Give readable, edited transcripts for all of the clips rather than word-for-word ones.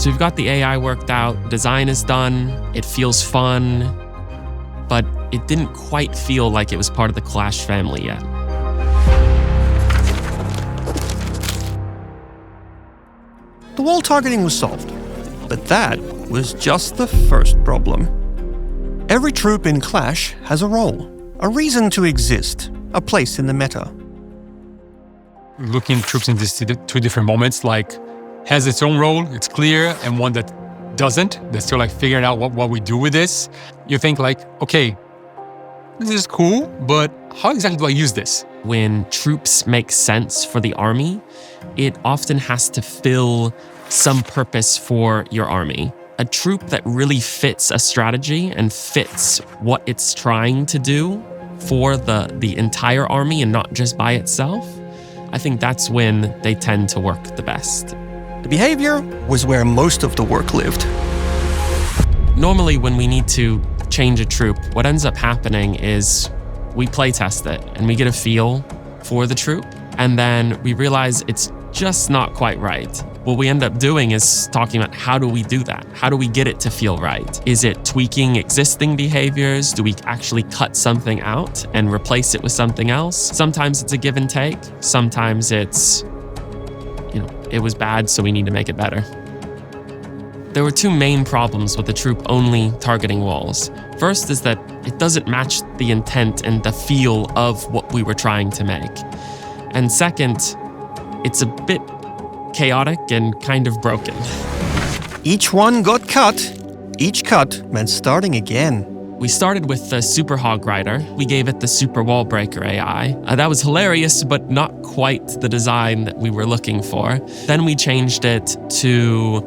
So we've got the AI worked out, design is done, it feels fun, but it didn't quite feel like it was part of the Clash family yet. The wall targeting was solved, but that was just the first problem. Every troop in Clash has a role, a reason to exist, a place in the meta. Looking at troops in these two different moments, like, has its own role, it's clear, and one that doesn't. They're still like figuring out what we do with this. You think like, okay, this is cool, but how exactly do I use this? When troops make sense for the army, it often has to fill some purpose for your army. A troop that really fits a strategy and fits what it's trying to do for the entire army and not just by itself, I think that's when they tend to work the best. The behavior was where most of the work lived. Normally, when we need to change a troop, what ends up happening is we play test it and we get a feel for the troop, and then we realize it's just not quite right. What we end up doing is talking about how do we do that? How do we get it to feel right? Is it tweaking existing behaviors? Do we actually cut something out and replace it with something else? Sometimes it's a give and take. Sometimes it's, it was bad, so we need to make it better. There were two main problems with the troop only targeting walls. First is that it doesn't match the intent and the feel of what we were trying to make. And second, it's a bit chaotic and kind of broken. Each one got cut. Each cut meant starting again. We started with the Super Hog Rider. We gave it the Super Wall Breaker AI. That was hilarious, but not quite the design that we were looking for. Then we changed it to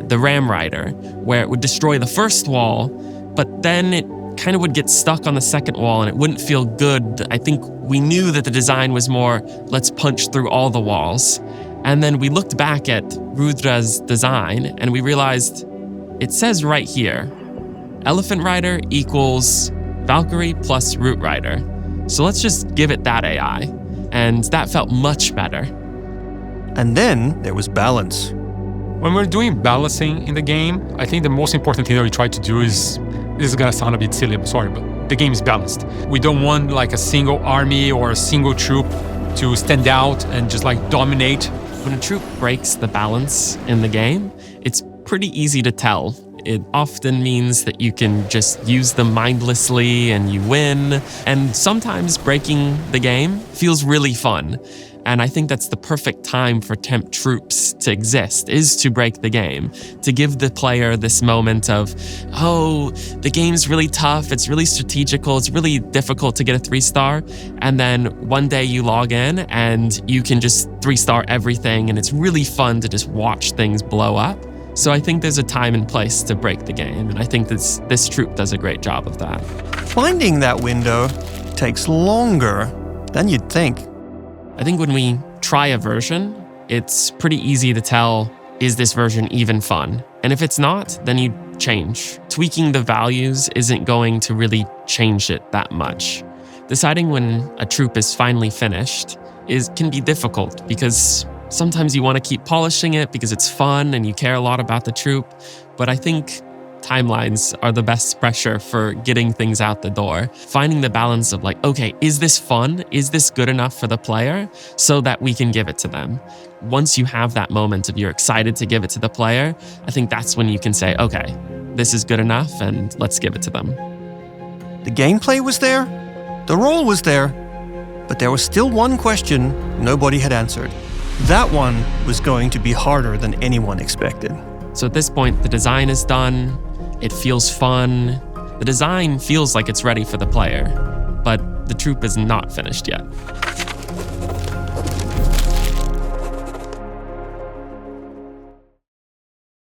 the Ram Rider, where it would destroy the first wall, but then it kind of would get stuck on the second wall and it wouldn't feel good. I think we knew that the design was more, let's punch through all the walls. And then we looked back at Rudra's design and we realized it says right here, Elephant Rider equals Valkyrie plus Root Rider. So let's just give it that AI. And that felt much better. And then there was balance. When we're doing balancing in the game, I think the most important thing that we try to do is, this is gonna sound a bit silly, I'm sorry, but the game is balanced. We don't want like a single army or a single troop to stand out and just like dominate. When a troop breaks the balance in the game, it's pretty easy to tell. It often means that you can just use them mindlessly and you win. And sometimes breaking the game feels really fun. And I think that's the perfect time for temp troops to exist, is to break the game, to give the player this moment of, oh, the game's really tough, it's really strategical, it's really difficult to get a 3-star. And then one day you log in and you can just 3-star everything and it's really fun to just watch things blow up. So I think there's a time and place to break the game, and I think this troop does a great job of that. Finding that window takes longer than you'd think. I think when we try a version, it's pretty easy to tell, is this version even fun? And if it's not, then you change. Tweaking the values isn't going to really change it that much. Deciding when a troop is finally finished can be difficult because sometimes you want to keep polishing it because it's fun and you care a lot about the troop, but I think timelines are the best pressure for getting things out the door. Finding the balance of like, okay, is this fun? Is this good enough for the player so that we can give it to them? Once you have that moment of you're excited to give it to the player, I think that's when you can say, okay, this is good enough and let's give it to them. The gameplay was there, the role was there, but there was still one question nobody had answered. That one was going to be harder than anyone expected. So at this point, the design is done, it feels fun, the design feels like it's ready for the player, but the troop is not finished yet.